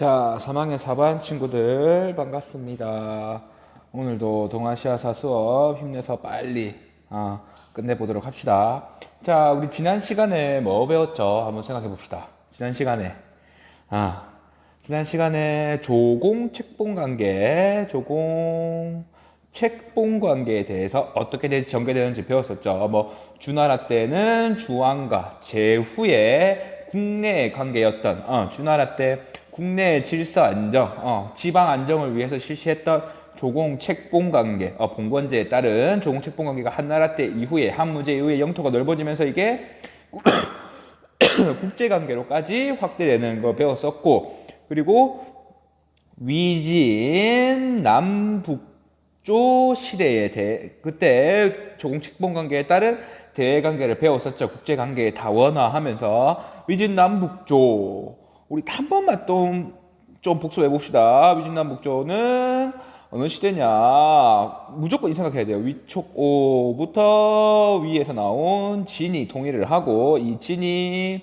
자, 3학년 4반 친구들 반갑습니다. 오늘도 동아시아사 수업 힘내서 빨리 끝내보도록 합시다. 자, 우리 지난 시간에 뭐 배웠죠? 한번 생각해 봅시다. 지난 시간에 조공 책봉 관계, 조공 책봉 관계에 대해서 어떻게 전개되는지 배웠었죠. 뭐 주나라 때는 주왕과 제후의 국내의 관계였던 주나라 때 국내의 질서 안정, 지방 안정을 위해서 실시했던 조공 책봉 관계, 봉건제에 따른 조공 책봉 관계가 한나라 때 이후에 한무제 이후에 영토가 넓어지면서 이게 국제 관계로까지 확대되는 거 배웠었고, 그리고 위진 남북조 시대에 그때 조공 책봉 관계에 따른 대외 관계를 배웠었죠. 국제 관계의 다원화하면서 위진 남북조, 우리 한 번만 좀 복습해 봅시다. 위진 남북조는 어느 시대냐? 무조건 이 생각해야 돼요. 위촉 5부터 위에서 나온 진이 통일을 하고, 이 진이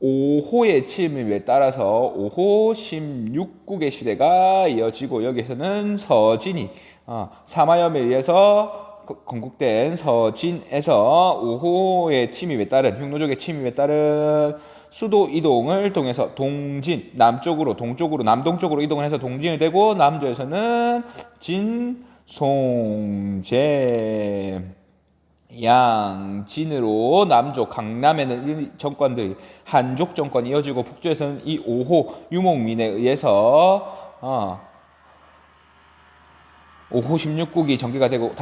5호의 침입에 따라서 5호 16국의 시대가 이어지고, 여기에서는 서진이 사마염에 의해서 건국된 서진에서 5호의 침입에 따른, 흉노족의 침입에 따른 수도 이동을 통해서 동진, 동쪽으로 남동쪽으로 이동을 해서 동진이 되고, 남조에서는 진, 송, 제, 양, 진으로 남조, 강남에는 이 정권들이 한족 정권이 이어지고, 북조에서는 이 5호 유목민에 의해서 5호 16국이 전개가 되고,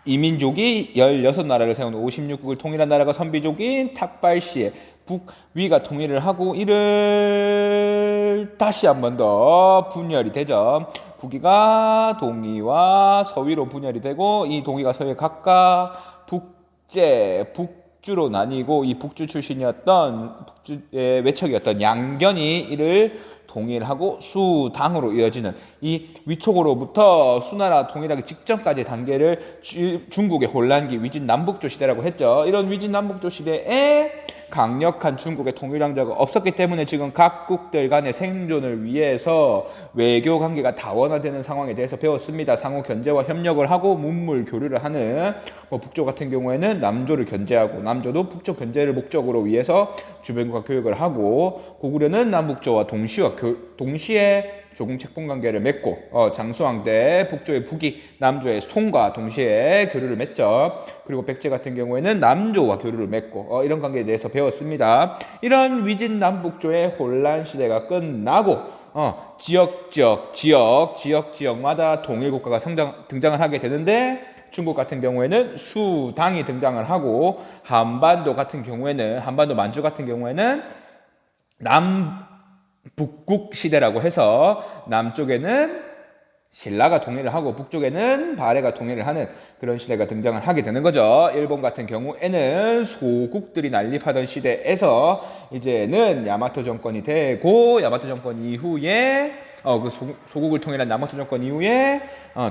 이민족이 16나라를 세운 56국을 통일한 나라가 선비족인 탁발시에 북위가 통일을 하고, 이를 다시 한 번 더 분열이 되죠. 북위가 동위와 서위로 분열이 되고, 이 동위가 서위 각각 북주로 나뉘고, 이 북주 출신이었던 북주의 외척이었던 양견이 이를 통일하고 수당으로 이어지는 이 위촉으로부터 수나라 통일하기 직전까지의 단계를 중국의 혼란기 위진 남북조 시대라고 했죠. 이런 위진 남북조 시대에 강력한 중국의 통일왕자가 없었기 때문에 지금 각국들 간의 생존을 위해서 외교 관계가 다원화되는 상황에 대해서 배웠습니다. 상호 견제와 협력을 하고 문물 교류를 하는, 북조 같은 경우에는 남조를 견제하고, 남조도 북조 견제를 목적으로 위해서 주변국과 교역을 하고, 고구려는 남북조와 동시에 조공 책봉 관계를 맺고, 장수왕 때 북조의 북이 남조의 송과 동시에 교류를 맺죠. 그리고 백제 같은 경우에는 남조와 교류를 맺고, 이런 관계에 대해서 배웠습니다. 이런 위진 남북조의 혼란 시대가 끝나고, 지역마다 통일국가가 등장을 하게 되는데, 중국 같은 경우에는 수당이 등장을 하고, 한반도 만주 같은 경우에는 북국 시대라고 해서 남쪽에는 신라가 통일을 하고, 북쪽에는 발해가 통일을 하는 그런 시대가 등장을 하게 되는 거죠. 일본 같은 경우에는 소국들이 난립하던 시대에서 이제는 야마토 정권이 되고, 야마토 정권 이후에 소국을 통일한 야마토 정권 이후에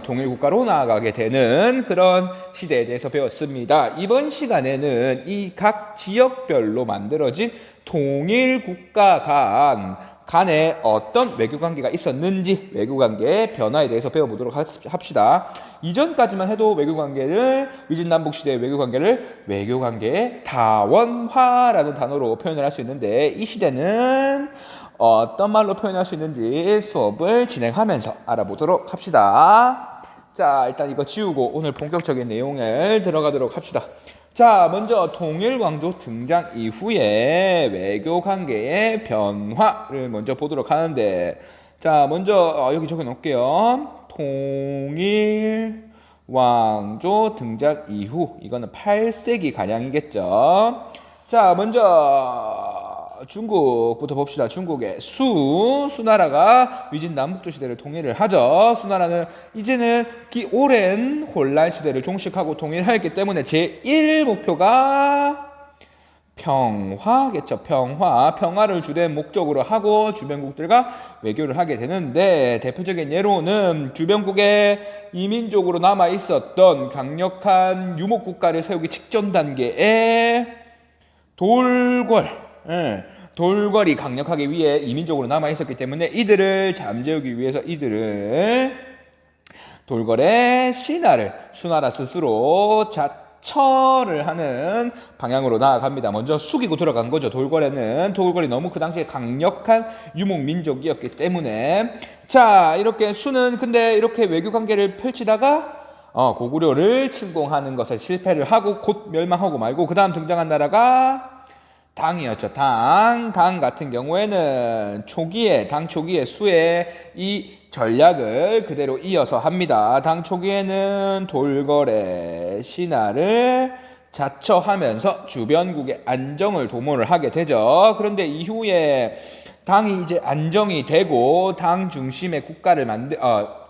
통일국가로 나아가게 되는 그런 시대에 대해서 배웠습니다. 이번 시간에는 이 각 지역별로 만들어진 통일국가 간에 어떤 외교관계가 있었는지, 외교관계의 변화에 대해서 배워보도록 합시다. 이전까지만 해도 위진남북시대의 외교관계를 외교관계의 다원화라는 단어로 표현을 할 수 있는데, 이 시대는 어떤 말로 표현할 수 있는지 수업을 진행하면서 알아보도록 합시다. 자, 일단 이거 지우고 오늘 본격적인 내용을 들어가도록 합시다. 자, 먼저 통일왕조 등장 이후에 외교관계의 변화를 먼저 보도록 하는데, 자, 먼저 여기 적어 놓을게요. 통일왕조 등장 이후, 이거는 8세기 가량이겠죠. 자, 먼저 중국부터 봅시다. 중국의 수나라가 위진 남북조 시대를 통일을 하죠. 수나라는 이제는 오랜 혼란 시대를 종식하고 통일하였기 때문에 제1 목표가 평화겠죠. 평화를 주된 목적으로 하고 주변국들과 외교를 하게 되는데, 대표적인 예로는 주변국에 이민족으로 남아 있었던 강력한 유목국가를 세우기 직전 단계에 돌궐, 돌궐이 강력하게 위에 이민족으로 남아 있었기 때문에 이들을 잠재우기 위해서 이들을 돌궐의 신하를 수나라 스스로 자처를 하는 방향으로 나아갑니다. 먼저 숙이고 들어간 거죠. 돌궐이 너무 그 당시에 강력한 유목민족이었기 때문에. 자, 이렇게 수는 근데 이렇게 외교 관계를 펼치다가 고구려를 침공하는 것에 실패를 하고 곧 멸망하고 말고, 그 다음 등장한 나라가 당이었죠. 당 같은 경우에는 당 초기에 수의 이 전략을 그대로 이어서 합니다. 당 초기에는 돌궐의 신하를 자처하면서 주변국의 안정을 도모를 하게 되죠. 그런데 이후에 당이 이제 안정이 되고 당 중심의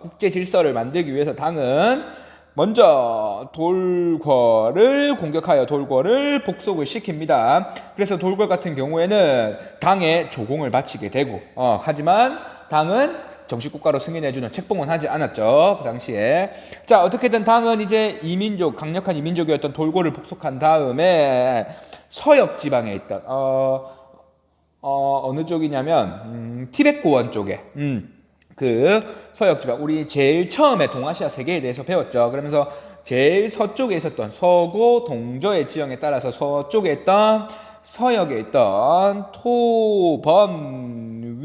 국제 질서를 만들기 위해서 당은 먼저 돌궐을 공격하여 돌궐을 복속을 시킵니다. 그래서 돌궐 같은 경우에는 당에 조공을 바치게 되고, 하지만 당은 정식 국가로 승인해주는 책봉은 하지 않았죠. 그 당시에. 자, 어떻게든 당은 이제 강력한 이민족이었던 돌궐을 복속한 다음에 서역 지방에 있던 어느 쪽이냐면 티벳 고원 쪽에 그 서역 지방, 우리 제일 처음에 동아시아 세계에 대해서 배웠죠. 그러면서 제일 서쪽에 있었던 서고 동저의 지형에 따라서 서쪽에 있던 서역에 있던 토번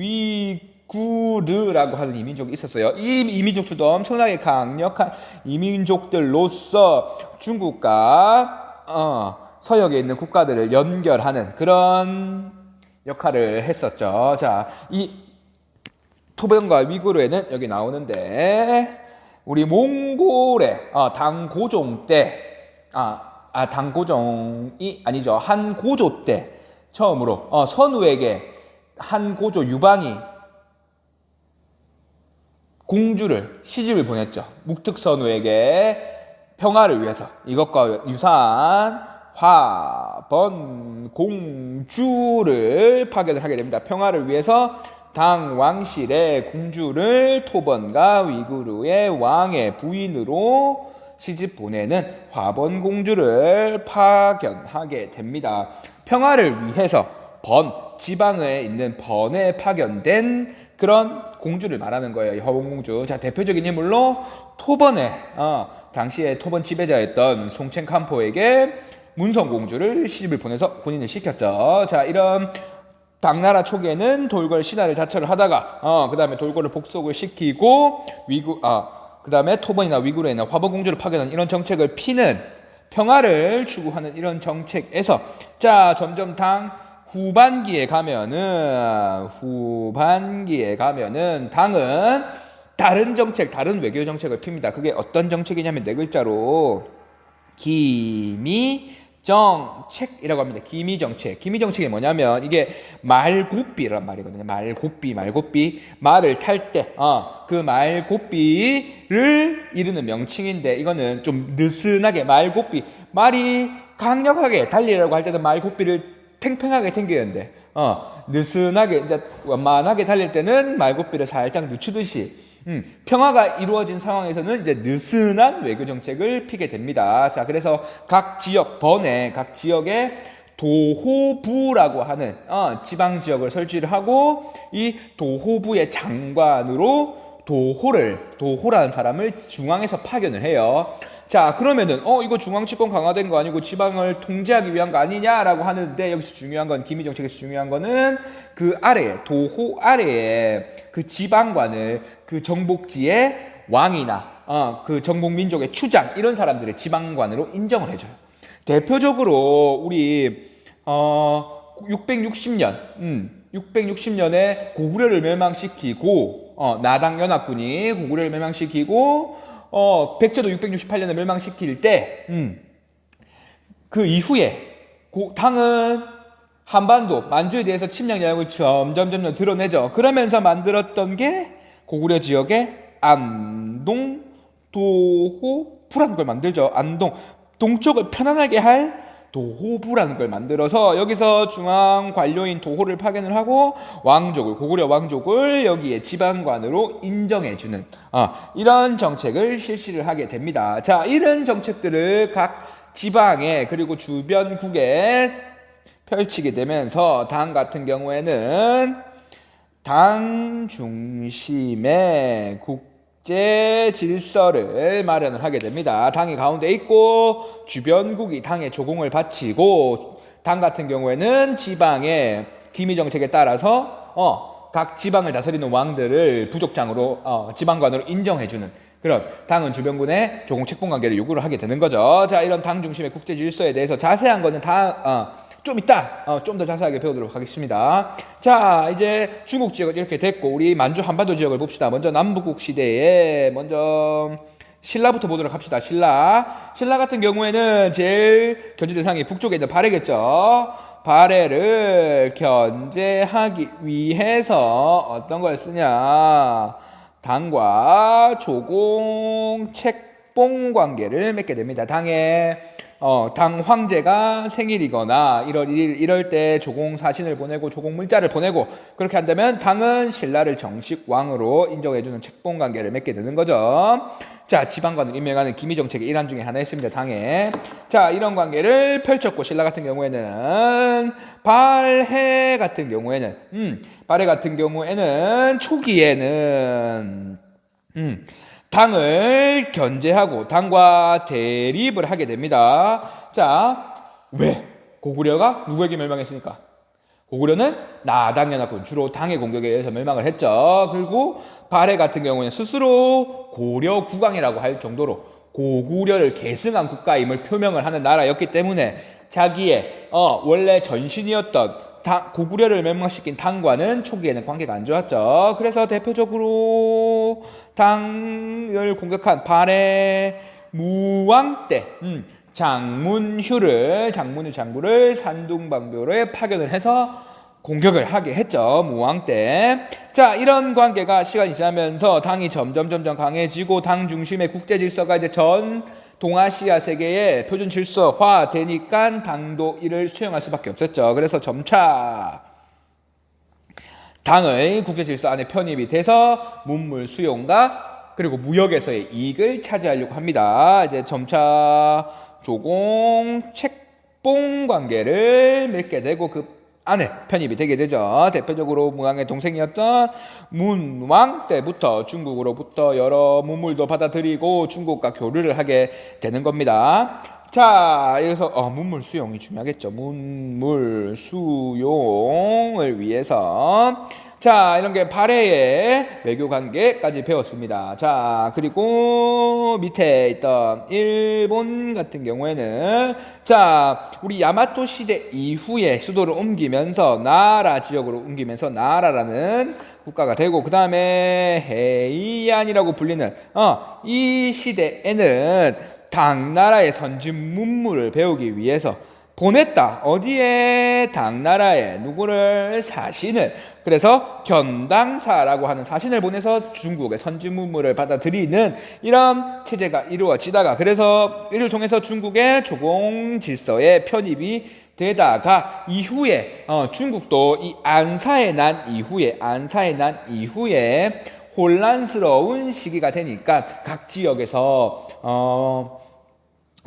위구르라고 하는 이민족이 있었어요. 이 이민족들도 엄청나게 강력한 이민족들로서 중국과 서역에 있는 국가들을 연결하는 그런 역할을 했었죠. 자, 이 토번과 위구르에는 여기 나오는데, 우리 몽골의 당고종 때, 당고종이 아니죠. 한고조 때 처음으로 선우에게 한고조 유방이 공주를 시집을 보냈죠. 묵특선우에게 평화를 위해서 이것과 유사한 화번 공주를 파견을 하게 됩니다. 평화를 위해서 당 왕실의 공주를 토번과 위구르의 왕의 부인으로 시집 보내는 화번 공주를 파견하게 됩니다. 평화를 위해서 지방에 있는 번에 파견된 그런 공주를 말하는 거예요. 이 화번 공주. 자, 대표적인 인물로 토번의 당시에 토번 지배자였던 송첸캄포에게 문성공주를 시집을 보내서 혼인을 시켰죠. 자, 이런 당나라 초기에는 돌궐 신하를 자처를 하다가 그 다음에 돌궐을 복속을 시키고 그 다음에 토번이나 위구르나 화번공주를 파견하는 이런 정책을 피는, 평화를 추구하는 이런 정책에서, 자, 점점 당 후반기에 가면은 당은 다른 정책, 다른 외교 정책을 핍니다. 그게 어떤 정책이냐면 네 글자로 기미정책이라고 합니다. 기미정책이 뭐냐면 이게 말고삐란 말이거든요. 말고삐. 말을 탈 때 그 말고삐를 이르는 명칭인데, 이거는 좀 느슨하게 말이 강력하게 달리라고 할 때는 말고삐를 팽팽하게 당기는데 느슨하게 이제 완만하게 달릴 때는 말고삐를 살짝 늦추듯이 평화가 이루어진 상황에서는 이제 느슨한 외교 정책을 피게 됩니다. 자, 그래서 각 지역에 도호부라고 하는 지방 지역을 설치를 하고, 이 도호부의 장관으로 도호라는 사람을 중앙에서 파견을 해요. 자, 그러면은 이거 중앙 집권 강화된 거 아니고 지방을 통제하기 위한 거 아니냐라고 하는데, 여기서 중요한 건, 기미 정책에서 중요한 거는 그 아래에, 도호 아래에 그 지방관을 그 정복지의 왕이나 그 정복 민족의 추장, 이런 사람들의 지방관으로 인정을 해줘요. 대표적으로 우리 660년에 고구려를 멸망시키고 나당 연합군이 고구려를 멸망시키고 백제도 668년에 멸망시킬 때 그 이후에 당은 한반도 만주에 대해서 침략 내용을 점점 드러내죠. 그러면서 만들었던 게 고구려 지역의 안동, 도호부라는 걸 만들죠. 안동, 동쪽을 편안하게 할 도호부라는 걸 만들어서 여기서 중앙 관료인 도호를 파견을 하고 고구려 왕족을 여기에 지방관으로 인정해주는 이런 정책을 실시를 하게 됩니다. 자, 이런 정책들을 각 지방에 그리고 주변국에 펼치게 되면서 당 같은 경우에는 당 중심의 국제 질서를 마련을 하게 됩니다. 당이 가운데 있고 주변국이 당의 조공을 바치고 당 같은 경우에는 지방의 기미 정책에 따라서 각 지방을 다스리는 왕들을 부족장으로 지방관으로 인정해주는 그런 당은 주변군의 조공 책봉 관계를 요구를 하게 되는 거죠. 자, 이런 당 중심의 국제 질서에 대해서 자세한 거는 좀 이따 좀 더 자세하게 배우도록 하겠습니다. 자, 이제 중국 지역은 이렇게 됐고 우리 만주 한반도 지역을 봅시다. 먼저 남북국 시대에 먼저 신라부터 보도록 합시다. 신라 같은 경우에는 제일 견제 대상이 북쪽에 있는 발해겠죠. 발해를 견제하기 위해서 어떤 걸 쓰냐? 당과 조공 책봉 관계를 맺게 됩니다. 당 황제가 생일이거나 1월 1일 이럴 때 조공 사신을 보내고 조공 문자를 보내고 그렇게 한다면 당은 신라를 정식 왕으로 인정해주는 책봉 관계를 맺게 되는 거죠. 자, 지방관을 임명하는 기미 정책의 일환 중에 하나였습니다. 당에. 자, 이런 관계를 펼쳤고 신라 같은 경우에는 발해 같은 경우에는 초기에는 당을 견제하고 당과 대립을 하게 됩니다. 자, 왜? 고구려가 누구에게 멸망했으니까? 고구려는 나당연합군, 주로 당의 공격에 의해서 멸망을 했죠. 그리고 발해 같은 경우는 스스로 고려 국왕이라고 할 정도로 고구려를 계승한 국가임을 표명을 하는 나라였기 때문에 자기의 원래 전신이었던 고구려를 멸망시킨 당과는 초기에는 관계가 안 좋았죠. 그래서 대표적으로 당을 공격한 발해 무왕 때 장문휴 장구를 산둥방교로에 파견을 해서 공격을 하게 했죠. 무왕 때. 자, 이런 관계가 시간이 지나면서 당이 점점 강해지고 당 중심의 국제 질서가 이제 전 동아시아 세계의 표준 질서화 되니까 당도 이를 수용할 수밖에 없었죠. 그래서 점차 당의 국제 질서 안에 편입이 돼서 문물 수용과 그리고 무역에서의 이익을 차지하려고 합니다. 이제 점차 조공 책봉 관계를 맺게 되고 그 안에 편입이 되게 되죠. 대표적으로 무왕의 동생이었던 문왕 때부터 중국으로부터 여러 문물도 받아들이고 중국과 교류를 하게 되는 겁니다. 자, 여기서 문물 수용이 중요하겠죠. 문물 수용을 위해서 자, 이런 게 발해의 외교 관계까지 배웠습니다. 자, 그리고 밑에 있던 일본 같은 경우에는 자, 우리 야마토 시대 이후에 수도를 옮기면서 나라 지역으로 옮기면서 나라라는 국가가 되고 그 다음에 헤이안이라고 불리는 이 시대에는 당나라의 선진 문물을 배우기 위해서 보냈다. 어디에? 당나라에 누구를? 사신을. 그래서 견당사라고 하는 사신을 보내서 중국의 선진 문물을 받아들이는 이런 체제가 이루어지다가 그래서 이를 통해서 중국의 조공 질서에 편입이 되다가 이후에 중국도 이 안사에 난 이후에 혼란스러운 시기가 되니까 각 지역에서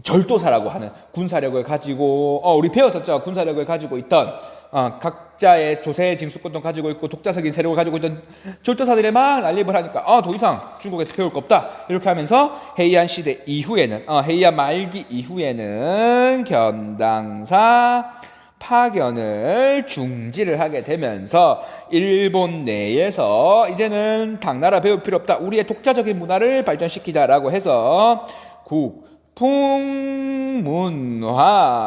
절도사라고 하는 군사력을 가지고 우리 배웠었죠. 군사력을 가지고 있던 각자의 조세의 징수권도 가지고 있고 독자적인 세력을 가지고 있던 절도사들이 막 난립을 하니까 더 이상 중국에서 배울 거 없다 이렇게 하면서 헤이안 시대 이후에는 헤이안 말기 이후에는 견당사 파견을 중지를 하게 되면서 일본 내에서 이제는 당나라 배울 필요 없다. 우리의 독자적인 문화를 발전시키자라고 해서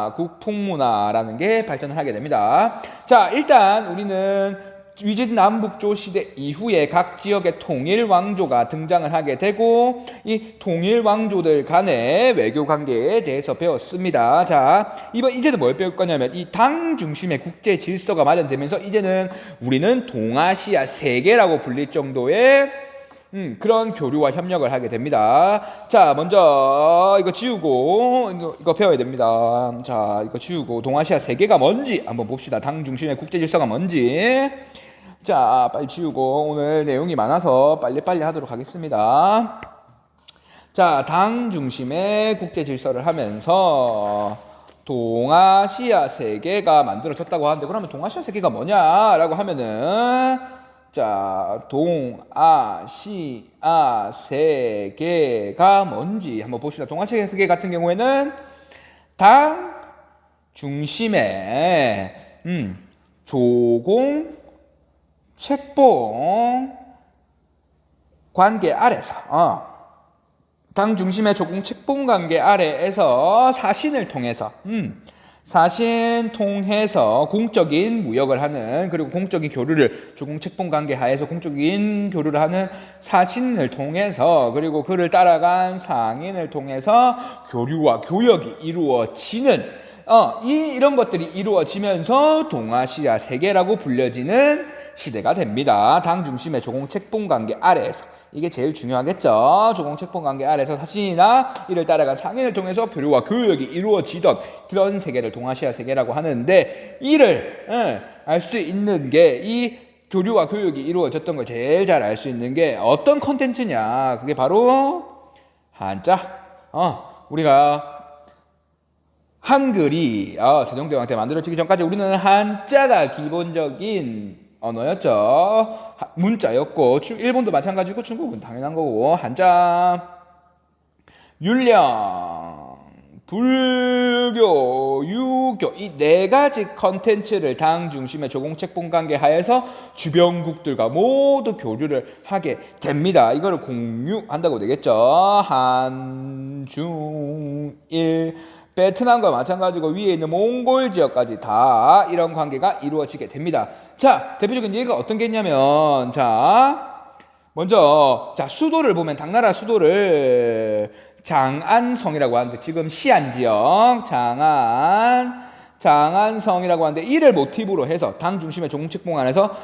국풍문화라는 게 발전을 하게 됩니다. 자, 일단 우리는 위진남북조 시대 이후에 각 지역의 통일왕조가 등장을 하게 되고 이 통일왕조들 간의 외교관계에 대해서 배웠습니다. 자, 이제는 뭘 배울 거냐면 이 당 중심의 국제 질서가 마련되면서 이제는 우리는 동아시아 세계라고 불릴 정도의 그런 교류와 협력을 하게 됩니다. 자, 먼저 이거 지우고 이거 배워야 됩니다. 자, 이거 지우고 동아시아 세계가 뭔지 한번 봅시다. 당 중심의 국제 질서가 뭔지. 자, 빨리 지우고 오늘 내용이 많아서 빨리빨리 하도록 하겠습니다. 자, 당 중심의 국제 질서를 하면서 동아시아 세계가 만들어졌다고 하는데 그러면 동아시아 세계가 뭐냐라고 하면은 자, 동아시아 세계가 뭔지 한번 봅시다. 동아시아 세계 같은 경우에는 당 중심에 조공 책봉 관계 아래서 당 중심의 조공 책봉 관계 아래에서 사신을 통해서 사신 통해서 공적인 무역을 하는 그리고 공적인 교류를 조공 책봉 관계 하에서 공적인 교류를 하는 사신을 통해서 그리고 그를 따라간 상인을 통해서 교류와 교역이 이루어지는 이런 것들이 이루어지면서 동아시아 세계라고 불려지는 시대가 됩니다. 당 중심의 조공 책봉 관계 아래에서 이게 제일 중요하겠죠. 조공 책봉 관계 아래에서 사신이나 이를 따라간 상인을 통해서 교류와 교역이 이루어지던 그런 세계를 동아시아 세계라고 하는데 이를 알 수 있는 게 이 교류와 교역이 이루어졌던 걸 제일 잘 알 수 있는 게 어떤 컨텐츠냐. 그게 바로 한자. 우리가 한글이 세종대왕 때 만들어지기 전까지 우리는 한자가 기본적인 언어였죠. 문자였고 일본도 마찬가지고 중국은 당연한 거고 한자, 율령, 불교, 유교 이 네 가지 컨텐츠를 당 중심의 조공책봉 관계 하에서 주변국들과 모두 교류를 하게 됩니다. 이거를 공유한다고 되겠죠. 한, 중, 일 베트남과 마찬가지고 위에 있는 몽골 지역까지 다 이런 관계가 이루어지게 됩니다. 자, 대표적인 예가 어떤 게 있냐면 먼저 수도를 보면 당나라 수도를 장안성이라고 하는데 지금 시안 지역 장안성이라고 하는데 이를 모티브로 해서 당 중심의 조공책봉 안에서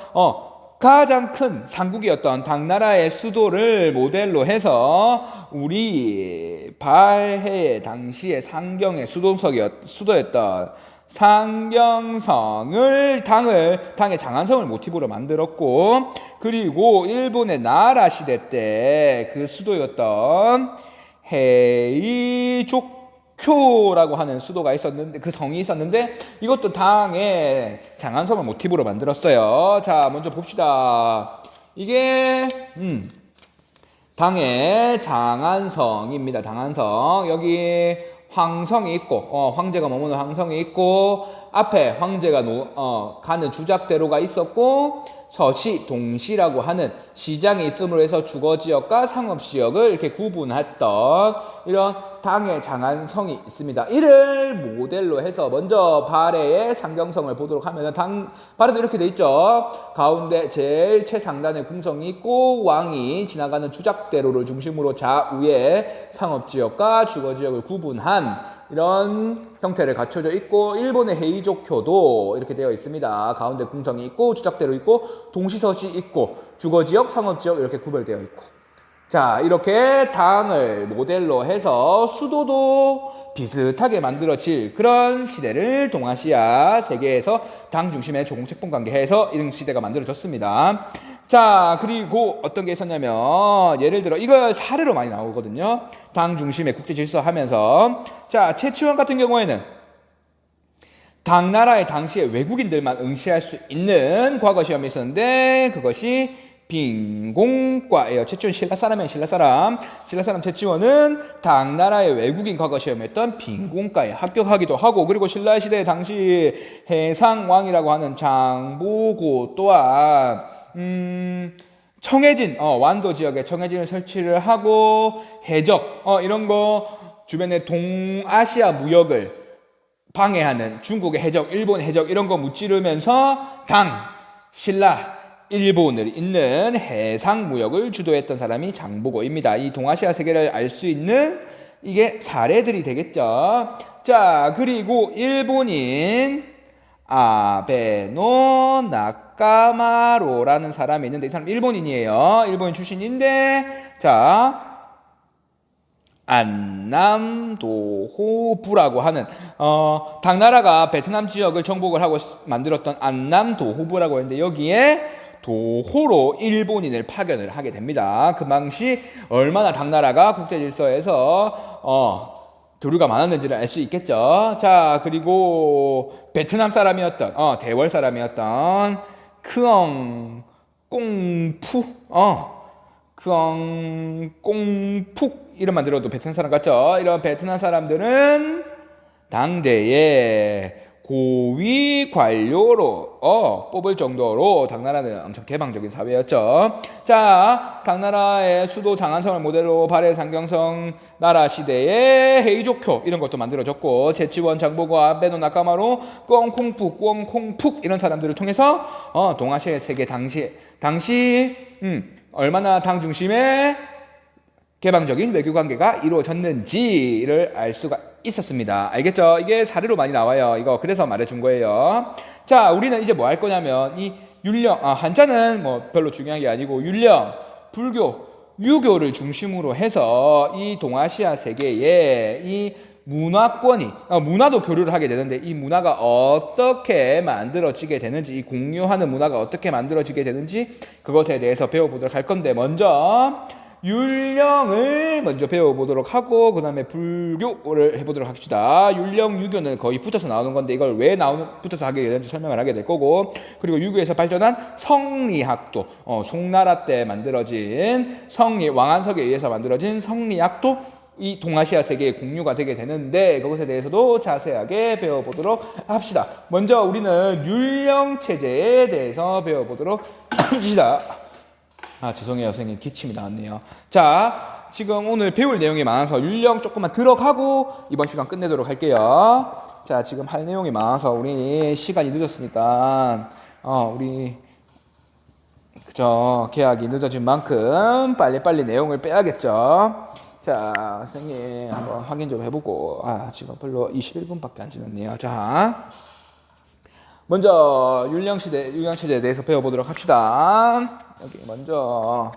가장 큰 상국이었던 당나라의 수도를 모델로 해서 우리 발해 당시의 상경의 수도였던 상경성을 당의 장안성을 모티브로 만들었고 그리고 일본의 나라 시대 때 그 수도였던 헤이족교라고 하는 수도가 있었는데 그 성이 있었는데 이것도 당의 장안성을 모티브로 만들었어요. 자, 먼저 봅시다. 이게 당의 장안성입니다. 장안성. 여기 황성이 있고 황제가 머무는 황성이 있고 앞에 황제가 가는 주작대로가 있었고 서시, 동시라고 하는 시장이 있음으로 해서 주거지역과 상업지역을 이렇게 구분했던 이런 당의 장안성이 있습니다. 이를 모델로 해서 먼저 발해의 상경성을 보도록 하면 발해도 이렇게 돼 있죠. 가운데 제일 최상단에 궁성이 있고 왕이 지나가는 주작대로를 중심으로 좌우에 상업지역과 주거지역을 구분한 이런 형태를 갖춰져 있고 일본의 헤이족교도 이렇게 되어 있습니다. 가운데 궁성이 있고 주작대로 있고 동시서시 있고 주거지역, 상업지역 이렇게 구별되어 있고 자 이렇게 당을 모델로 해서 수도도 비슷하게 만들어질 그런 시대를 동아시아 세계에서 당 중심의 조공책봉 관계해서 이런 시대가 만들어졌습니다. 자 그리고 어떤 게 있었냐면 예를 들어 이거 사례로 많이 나오거든요. 당 중심의 국제 질서 하면서 자 최치원 같은 경우에는 당나라의 당시에 외국인들만 응시할 수 있는 과거 시험이 있었는데 그것이 빈공과예요. 최치원 신라 사람이에요. 신라 사람 최치원은 당나라의 외국인 과거 시험이었던 빈공과에 합격하기도 하고 그리고 신라 시대 당시 해상왕이라고 하는 장보고 또한 청해진 완도 지역에 청해진을 설치를 하고 해적 이런 거 주변에 동아시아 무역을 방해하는 중국의 해적, 일본 해적 이런 거 무찌르면서 신라 일본을 잇는 해상 무역을 주도했던 사람이 장보고입니다. 이 동아시아 세계를 알 수 있는 이게 사례들이 되겠죠. 자 그리고 일본인 아베노 나카마로라는 사람이 있는데 이 사람 일본인이에요. 일본인 출신인데 자 안남도호부라고 하는 당나라가 베트남 지역을 정복을 하고 만들었던 안남도호부라고 했는데 여기에 도호로 일본인을 파견을 하게 됩니다. 그 당시 얼마나 당나라가 국제 질서에서 교류가 많았는지를 알 수 있겠죠. 자, 그리고 베트남 사람이었던 대월 사람이었던 크엉 꽁푸 크엉 꽁푹 이름만 들어도 베트남 사람 같죠. 이런 베트남 사람들은 당대에 고위 관료로 뽑을 정도로 당나라는 엄청 개방적인 사회였죠. 자, 당나라의 수도 장안성을 모델로 발해 상경성 나라 시대에 헤이조쿄 이런 것도 만들어졌고, 제치원 장보고 아베노 나카마루 꽁콩푹 꽁콩푹 이런 사람들을 통해서 동아시아 세계 당시 얼마나 당 중심의 개방적인 외교 관계가 이루어졌는지를 알 수가 있었습니다. 알겠죠? 이게 사례로 많이 나와요. 이거 그래서 말해준 거예요. 자, 우리는 이제 뭐 할 거냐면 이 율령, 한자는 뭐 별로 중요한 게 아니고 율령, 불교, 유교를 중심으로 해서 이 동아시아 세계에 이 문화권이 문화도 교류를 하게 되는데, 이 문화가 어떻게 만들어지게 되는지, 이 공유하는 문화가 어떻게 만들어지게 되는지 그것에 대해서 배워보도록 할 건데, 먼저 율령을 먼저 배워보도록 하고 그 다음에 불교를 해보도록 합시다. 율령, 유교는 거의 붙어서 나오는 건데 이걸 왜 붙어서 하게 되는지 설명을 하게 될 거고, 그리고 유교에서 발전한 성리학도, 송나라 때 만들어진 왕안석에 의해서 만들어진 성리학도 이 동아시아 세계의 공유가 되게 되는데, 그것에 대해서도 자세하게 배워보도록 합시다. 먼저 우리는 율령 체제에 대해서 배워보도록 합시다. 죄송해요, 선생님. 기침이 나왔네요. 자, 지금 오늘 배울 내용이 많아서 율령 조금만 들어가고 이번 시간 끝내도록 할게요. 자, 지금 할 내용이 많아서 우리 시간이 늦었으니까 우리 계약이 늦어진 만큼 빨리빨리 내용을 빼야겠죠. 자, 선생님 한번 확인 좀 해보고, 지금 별로 21분밖에 안 지났네요. 자, 먼저 율령체제에 대해서 배워보도록 합시다. 여기 먼저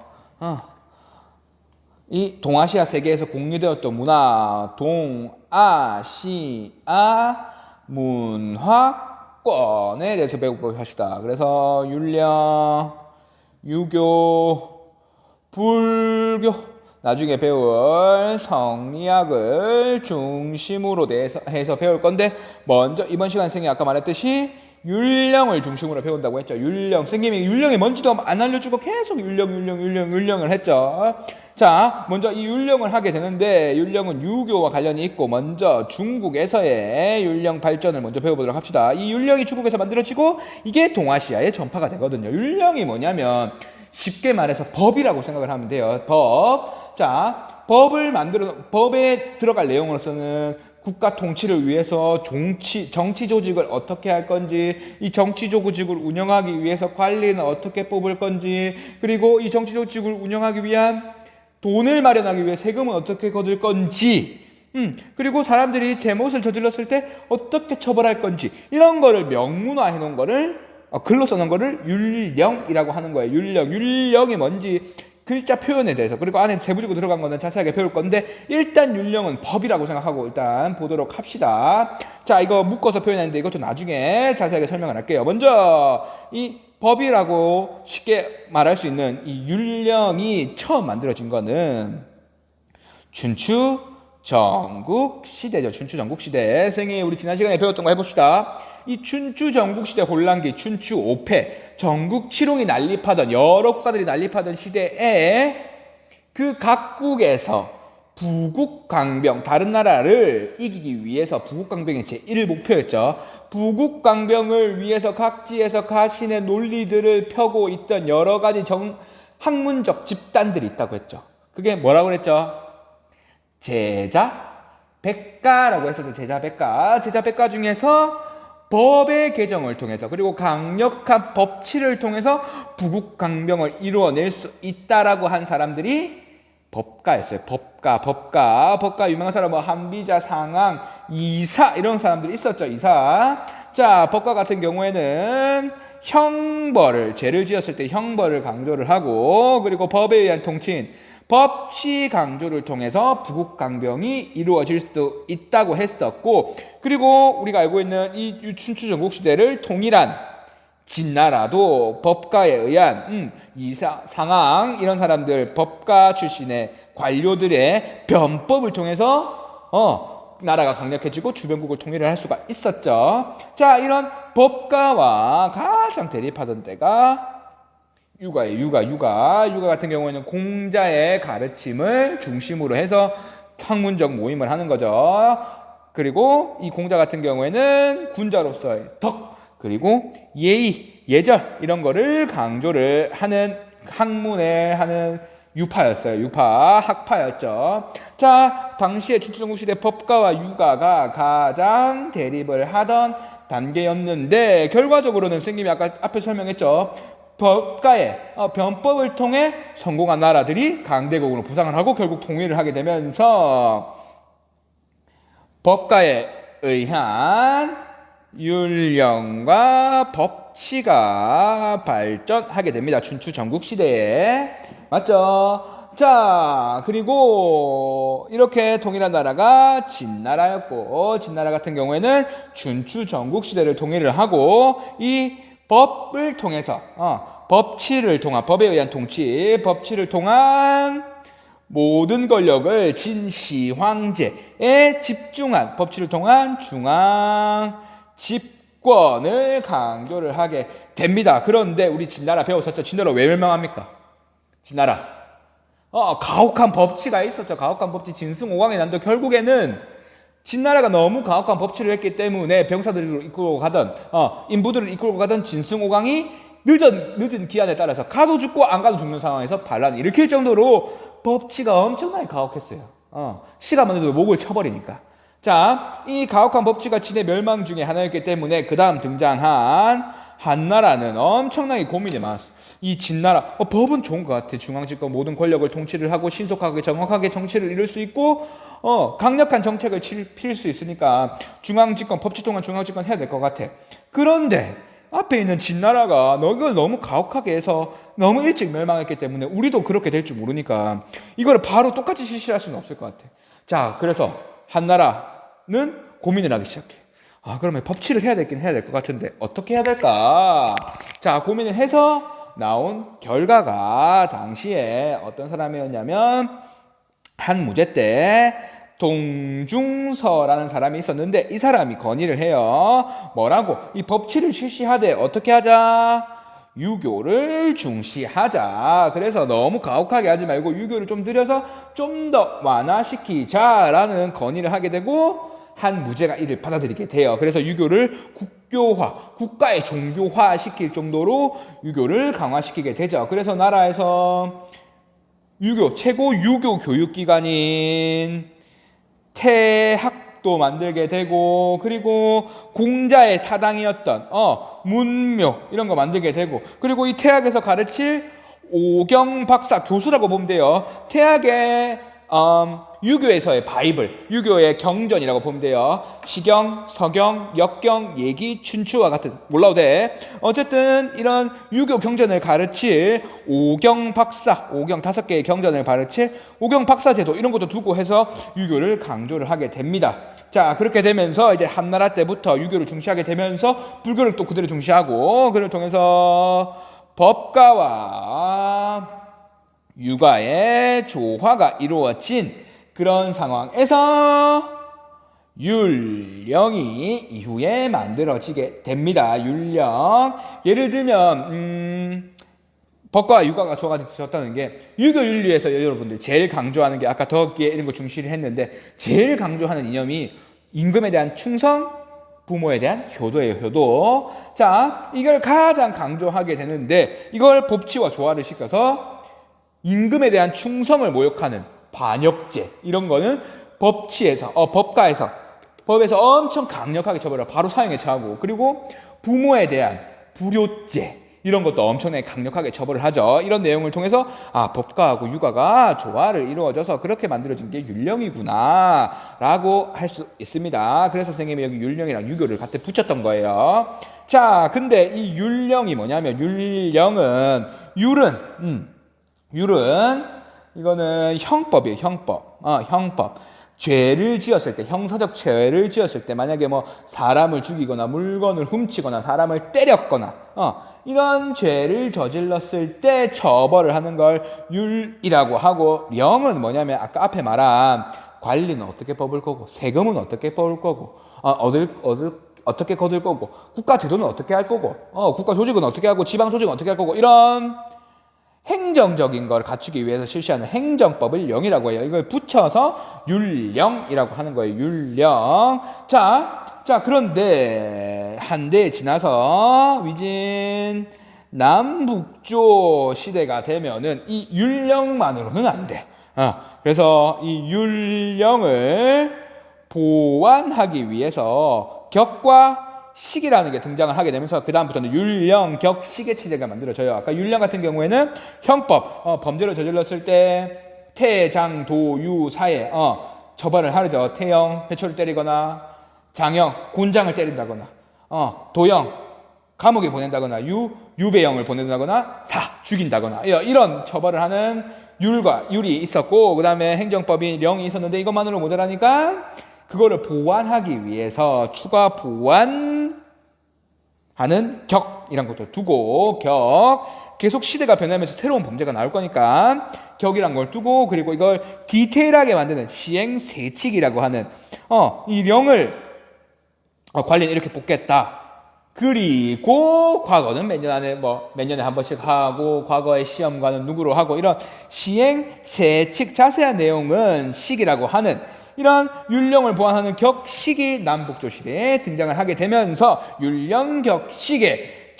이 동아시아 세계에서 공유되었던 문화, 동아시아 문화권에 대해서 배워보도록 합시다. 그래서 율령, 유교, 불교, 나중에 배울 성리학을 중심으로 해서 배울 건데, 먼저 이번 시간 선생님이 아까 말했듯이 율령을 중심으로 배운다고 했죠. 율령. 선생님이 율령이 뭔지도 안 알려주고 계속 율령을 했죠. 자, 먼저 이 율령을 하게 되는데, 율령은 유교와 관련이 있고, 먼저 중국에서의 율령 발전을 먼저 배워보도록 합시다. 이 율령이 중국에서 만들어지고 이게 동아시아에 전파가 되거든요. 율령이 뭐냐면 쉽게 말해서 법이라고 생각을 하면 돼요. 법. 자, 법에 들어갈 내용으로서는 국가 통치를 위해서 정치 조직을 어떻게 할 건지, 이 정치 조직을 운영하기 위해서 관리는 어떻게 뽑을 건지, 그리고 이 정치 조직을 운영하기 위한 돈을 마련하기 위해 세금은 어떻게 거둘 건지, 그리고 사람들이 잘못을 저질렀을 때 어떻게 처벌할 건지, 이런 거를 명문화 해놓은 거를 글로 써놓은 거를 율령이라고 하는 거예요. 율령이 뭔지 글자 표현에 대해서, 그리고 안에 세부적으로 들어간 거는 자세하게 배울 건데, 일단 율령은 법이라고 생각하고 일단 보도록 합시다. 자, 이거 묶어서 표현했는데 이것도 나중에 자세하게 설명을 할게요. 먼저 이 법이라고 쉽게 말할 수 있는 이 율령이 처음 만들어진 거는 춘추 전국 시대죠. 춘추 전국 시대. 선생님, 우리 지난 시간에 배웠던 거 해봅시다. 이 춘추 전국 시대 혼란기, 춘추 5패, 전국 칠홍이 난립하던, 여러 국가들이 난립하던 시대에 그 각국에서 부국강병, 다른 나라를 이기기 위해서 부국강병이 제1 목표였죠. 부국강병을 위해서 각지에서 가신의 논리들을 펴고 있던 여러 가지 학문적 집단들이 있다고 했죠. 그게 뭐라고 그랬죠? 제자백가라고 했었죠. 제자백가 중에서 법의 개정을 통해서, 그리고 강력한 법치를 통해서 부국강병을 이루어낼 수 있다라고 한 사람들이 법가였어요. 법가 유명한 사람 한비자, 상왕, 이사 이런 사람들이 있었죠. 이사. 자, 법가 같은 경우에는 죄를 지었을 때 형벌을 강조를 하고, 그리고 법에 의한 통치인 법치 강조를 통해서 부국강병이 이루어질 수도 있다고 했었고, 그리고 우리가 알고 있는 이 춘추 전국 시대를 통일한 진나라도 법가에 의한 이사, 상왕 이런 사람들, 법가 출신의 관료들의 변법을 통해서 나라가 강력해지고 주변국을 통일을 할 수가 있었죠. 자, 이런 법가와 가장 대립하던 때가 육아예요. 육아 같은 경우에는 공자의 가르침을 중심으로 해서 학문적 모임을 하는 거죠. 그리고 이 공자 같은 경우에는 군자로서의 덕, 그리고 예의, 예절 이런 거를 강조를 하는 학문을 하는 유파였어요. 유파, 학파였죠. 자, 당시에 춘추전국시대 법가와 육아가 가장 대립을 하던 단계였는데 결과적으로는 선생님이 아까 앞에 설명했죠. 법가의 변법을 통해 성공한 나라들이 강대국으로 부상을 하고 결국 통일을 하게 되면서 법가에 의한 율령과 법치가 발전하게 됩니다. 춘추 전국시대에. 맞죠? 자, 그리고 이렇게 통일한 나라가 진나라였고, 진나라 같은 경우에는 춘추 전국시대를 통일을 하고 이 법을 통해서 법치를 통한, 법에 의한 통치, 법치를 통한 모든 권력을 진시 황제에 집중한, 법치를 통한 중앙 집권을 강조를 하게 됩니다. 그런데 우리 진나라 배웠었죠. 진나라 왜 멸망합니까? 진나라 가혹한 법치가 있었죠. 가혹한 법치, 진승오광의 난도. 결국에는 진나라가 너무 가혹한 법치를 했기 때문에 병사들을 이끌고 가던 인부들을 이끌고 가던 진승오광이 늦은 기한에 따라서 가도 죽고 안 가도 죽는 상황에서 반란을 일으킬 정도로 법치가 엄청나게 가혹했어요. 시가만 해도 목을 쳐버리니까. 자, 이 가혹한 법치가 진의 멸망 중에 하나였기 때문에 그 다음 등장한 한나라는 엄청나게 고민이 많았어. 이 진나라 법은 좋은 것 같아. 중앙집권 모든 권력을 통치를 하고 신속하게 정확하게 정치를 이룰 수 있고 강력한 정책을 필 수 있으니까 중앙집권, 법치 통한 중앙집권 해야 될 것 같아. 그런데 앞에 있는 진나라가 이걸 너무 가혹하게 해서 너무 일찍 멸망했기 때문에 우리도 그렇게 될 줄 모르니까 이걸 바로 똑같이 실시할 수는 없을 것 같아. 자, 그래서 한나라는 고민을 하기 시작해. 그러면 법치를 해야 되긴 해야 될 것 같은데 어떻게 해야 될까? 자, 고민을 해서 나온 결과가 당시에 어떤 사람이었냐면 한무제 때 동중서라는 사람이 있었는데 이 사람이 건의를 해요. 뭐라고? 이 법치를 실시하되 어떻게 하자? 유교를 중시하자. 그래서 너무 가혹하게 하지 말고 유교를 좀 들여서 좀 더 완화시키자라는 건의를 하게 되고 한무제가 이를 받아들이게 돼요. 그래서 유교를 국교화, 국가의 종교화 시킬 정도로 유교를 강화시키게 되죠. 그래서 나라에서 최고 유교 교육기관인 태학도 만들게 되고, 그리고 공자의 사당이었던 문묘 이런 거 만들게 되고, 그리고 이 태학에서 가르칠 오경 박사 교수라고 보면 돼요. 태학의 유교에서의 바이블, 유교의 경전이라고 보면 돼요. 시경, 서경, 역경, 예기, 춘추와 같은, 몰라도 돼. 어쨌든 이런 유교 경전을 가르칠 오경 박사, 오경 5개의 경전을 가르칠 오경 박사 제도 이런 것도 두고 해서 유교를 강조를 하게 됩니다. 자, 그렇게 되면서 이제 한나라 때부터 유교를 중시하게 되면서 불교를 또 그대로 중시하고, 그를 통해서 법가와 육아의 조화가 이루어진 그런 상황에서 율령이 이후에 만들어지게 됩니다. 율령. 예를 들면 법과와 육아가 좋아졌다는 게 유교 윤리에서 여러분들 제일 강조하는 게 아까 덕기에 이런 거 중시를 했는데 제일 강조하는 이념이 임금에 대한 충성, 부모에 대한 효도예요. 효도. 자, 이걸 가장 강조하게 되는데 이걸 법치와 조화를 시켜서 임금에 대한 충성을 모욕하는 반역죄 이런 거는 법치에서 법가에서 법에서 엄청 강력하게 처벌을 바로 사형에 처하고, 그리고 부모에 대한 불효죄 이런 것도 엄청나게 강력하게 처벌을 하죠. 이런 내용을 통해서 법가하고 육아가 조화를 이루어져서 그렇게 만들어진 게 율령이구나 라고 할 수 있습니다. 그래서 선생님이 여기 율령이랑 유교를 같이 붙였던 거예요. 자, 근데 이 율령이 뭐냐면 율령은 율은 이거는 형법이에요. 형법. 죄를 지었을 때, 형사적 죄를 지었을 때, 만약에 뭐 사람을 죽이거나 물건을 훔치거나 사람을 때렸거나 이런 죄를 저질렀을 때 처벌을 하는 걸 율이라고 하고, 령은 뭐냐면 아까 앞에 말한 관리는 어떻게 뽑을 거고, 세금은 어떻게 뽑을 거고, 어떻게 거둘 거고, 국가 제도는 어떻게 할 거고, 국가 조직은 어떻게 하고, 지방 조직은 어떻게 할 거고, 이런 행정적인 걸 갖추기 위해서 실시하는 행정법을 령이라고 해요. 이걸 붙여서 율령이라고 하는 거예요. 율령. 자, 그런데 한 대 지나서 위진 남북조 시대가 되면은 이 율령만으로는 안 돼. 그래서 이 율령을 보완하기 위해서 격과 식이라는 게 등장을 하게 되면서 그 다음부터는 율령, 격, 식의 체제가 만들어져요. 아까 율령 같은 경우에는 형법, 범죄를 저질렀을 때 태장, 도, 유, 사회 처벌을 하죠. 태형, 회초를 때리거나 장형, 곤장을 때린다거나 도형, 감옥에 보낸다거나 유배형을 보낸다거나 죽인다거나 이런 처벌을 하는 율이 있었고, 그 다음에 행정법인 령이 있었는데 이것만으로 모자라니까 그거를 보완하기 위해서 추가 보완하는 격이란 것도 두고, 계속 시대가 변하면서 새로운 범죄가 나올 거니까 격이란 걸 두고, 그리고 이걸 디테일하게 만드는 시행세칙이라고 하는 이 령을 관리는 이렇게 뽑겠다. 그리고 과거는 몇 년에 한 번씩 하고, 과거의 시험관은 누구로 하고, 이런 시행세칙 자세한 내용은 식이라고 하는 이런 율령을 보완하는 격식이 남북조 시대에 등장을 하게 되면서 율령 격식의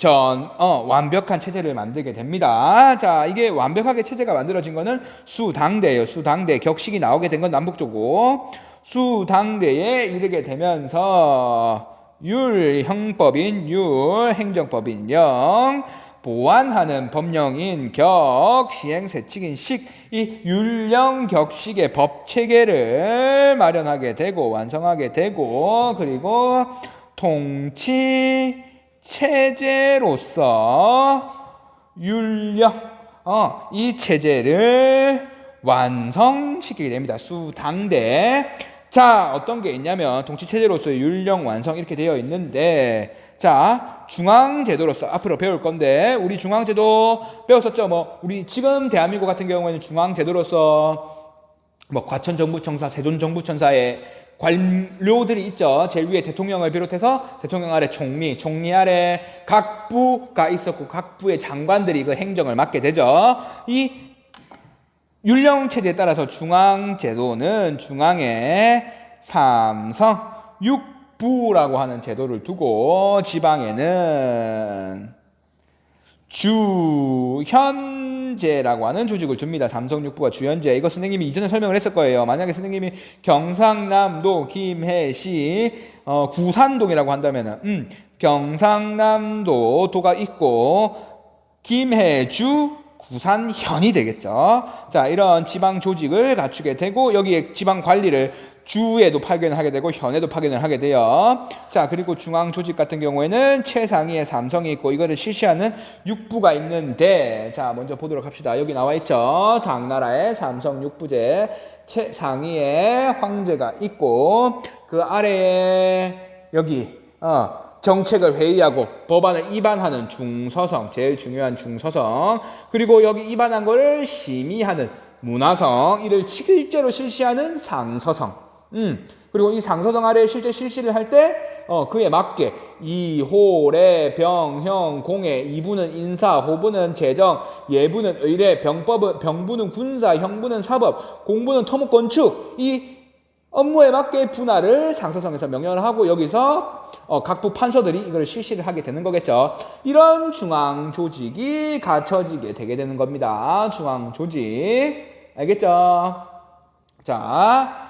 완벽한 체제를 만들게 됩니다. 자, 이게 완벽하게 체제가 만들어진 거는 수당대예요. 수당대. 격식이 나오게 된 건 남북조고, 수당대에 이르게 되면서 율형법인 율, 행정법인 령, 보완하는 법령인 격, 시행세칙인 식, 이 율령 격식의 법 체계를 마련하게 되고 완성하게 되고, 그리고 통치 체제로서 율령 이 체제를 완성시키게 됩니다. 수당대. 자, 어떤 게 있냐면 통치체제로서의 율령 완성 이렇게 되어 있는데, 자, 중앙제도로서 앞으로 배울 건데, 우리 중앙제도 배웠었죠. 우리 지금 대한민국 같은 경우에는 중앙제도로서 과천정부청사, 세존정부청사의 관료들이 있죠. 제일 위에 대통령을 비롯해서 대통령 아래 총리, 총리 아래 각 부가 있었고, 각 부의 장관들이 그 행정을 맡게 되죠. 이 율령체제에 따라서 중앙제도는 중앙에 삼성, 육부라고 하는 제도를 두고, 지방에는 주현제라고 하는 조직을 둡니다. 삼성, 육부가 주현제. 이거 선생님이 이전에 설명을 했을 거예요. 만약에 선생님이 경상남도, 김해시, 구산동이라고 한다면은, 경상남도 도가 있고, 김해주, 구산현이 되겠죠. 자, 이런 지방 조직을 갖추게 되고, 여기에 지방 관리를 주에도 파견을 하게 되고 현에도 파견을 하게 돼요. 자, 그리고 중앙 조직 같은 경우에는 최상위에 삼성이 있고, 이거를 실시하는 육부가 있는데, 자, 먼저 보도록 합시다. 여기 나와 있죠. 당나라의 삼성 육부제, 최상위에 황제가 있고, 그 아래에 여기 정책을 회의하고 법안을 입안하는 중서성, 제일 중요한 중서성, 그리고 여기 입안한 거를 심의하는 문화성, 이를 실제로 실시하는 상서성. 그리고 이 상서성 아래에 실제 실시를 할 때 그에 맞게 이호래, 병형, 공해, 이부는 인사, 호부는 재정, 예부는 의례, 병부는 군사, 형부는 사법, 공부는 토목 건축, 이 업무에 맞게 분할을 상서성에서 명령을 하고, 여기서 각부 판서들이 이걸 실시를 하게 되는 거겠죠. 이런 중앙 조직이 갖춰지게 되게 되는 겁니다. 중앙 조직. 알겠죠? 자,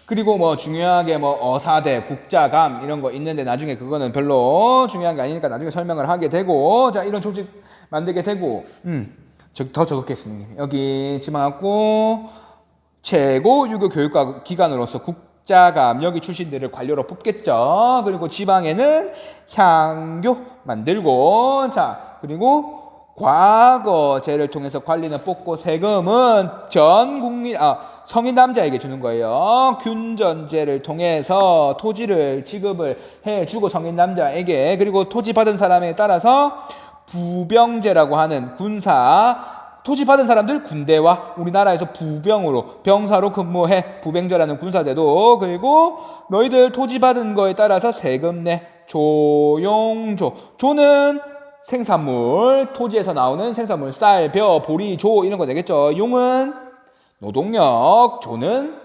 그리고 중요하게 어사대, 국자감 이런 거 있는데, 나중에 그거는 별로 중요한 게 아니니까 나중에 설명을 하게 되고, 자, 이런 조직 만들게 되고, 더 적을게요. 여기 집어넣고, 최고 유교 교육과 기관으로서 국자감, 여기 출신들을 관료로 뽑겠죠. 그리고 지방에는 향교 만들고, 자, 그리고 과거제를 통해서 관리는 뽑고, 세금은 전 국민, 성인 남자에게 주는 거예요. 균전제를 통해서 토지를 지급을 해주고, 성인 남자에게. 그리고 토지 받은 사람에 따라서 부병제라고 하는 군사 토지 받은 사람들 군대와 우리나라에서 부병으로 병사로 근무해 부병제라는 군사제도. 그리고 너희들 토지 받은 거에 따라서 세금 내. 조용조. 조는 생산물, 토지에서 나오는 생산물, 쌀, 벼, 보리, 조 이런 거 되겠죠. 용은 노동력, 조는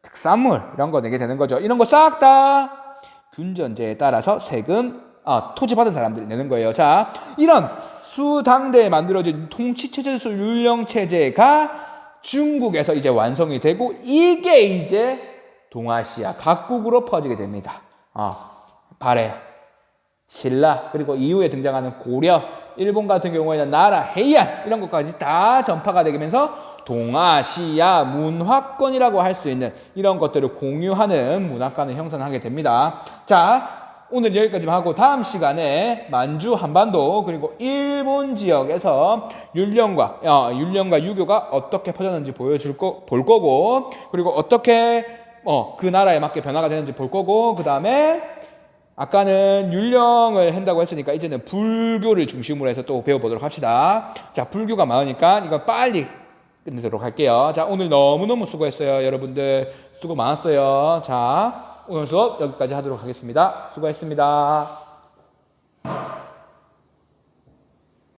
특산물 이런 거 내게 되는 거죠. 이런 거 싹 다 균전제에 따라서 세금 토지 받은 사람들이 내는 거예요. 자, 이런 수당대에 만들어진 통치체제술 율령체제가 중국에서 이제 완성이 되고 이게 이제 동아시아 각국으로 퍼지게 됩니다. 발해, 신라, 그리고 이후에 등장하는 고려, 일본 같은 경우에는 나라, 해안 이런 것까지 다 전파가 되면서 동아시아 문화권이라고 할 수 있는 이런 것들을 공유하는 문화권을 형성하게 됩니다. 자, 오늘 여기까지만 하고 다음 시간에 만주 한반도 그리고 일본 지역에서 율령과 유교가 어떻게 퍼졌는지 볼 거고, 그리고 어떻게 그 나라에 맞게 변화가 되는지 볼 거고, 그 다음에 아까는 율령을 한다고 했으니까 이제는 불교를 중심으로 해서 또 배워보도록 합시다. 자, 불교가 많으니까 이거 빨리 끝내도록 할게요. 자, 오늘 너무너무 수고했어요. 여러분들 수고 많았어요. 자, 오늘 수업 여기까지 하도록 하겠습니다. 수고했습니다.